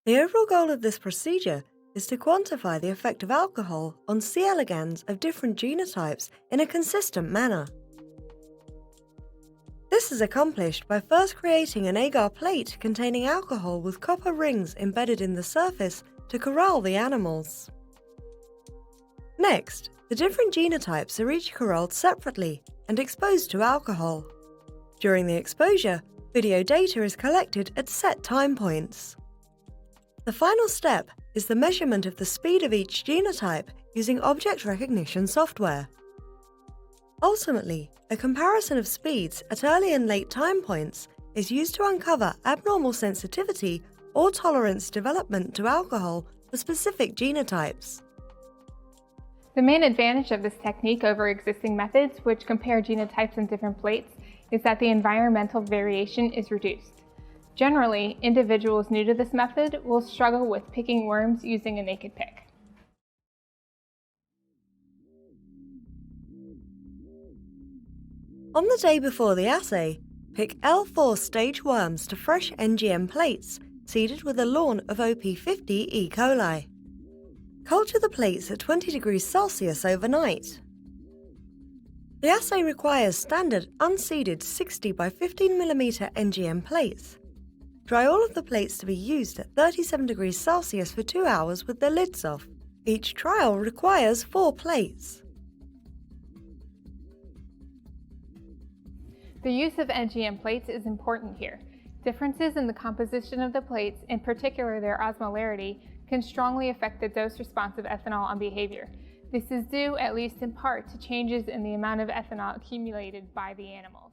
The overall goal of this procedure is to quantify the effect of alcohol on C. elegans of different genotypes in a consistent manner. This is accomplished by first creating an agar plate containing alcohol with copper rings embedded in the surface to corral the animals. Next, the different genotypes are each corralled separately and exposed to alcohol. During the exposure, video data is collected at set time points. The final step is the measurement of the speed of each genotype using object recognition software. Ultimately, a comparison of speeds at early and late time points is used to uncover abnormal sensitivity or tolerance development to alcohol for specific genotypes. The main advantage of this technique over existing methods, which compare genotypes in different plates, is that the environmental variation is reduced. Generally, individuals new to this method will struggle with picking worms using a naked pick. On the day before the assay, pick L4 stage worms to fresh NGM plates seeded with a lawn of OP50 E. coli. Culture the plates at 20 degrees Celsius overnight. The assay requires standard unseeded 60 by 15 mm NGM plates. Dry all of the plates to be used at 37 degrees Celsius for 2 hours with their lids off. Each trial requires 4 plates. The use of NGM plates is important here. Differences in the composition of the plates, in particular their osmolarity, can strongly affect the dose response of ethanol on behavior. This is due, at least in part, to changes in the amount of ethanol accumulated by the animals.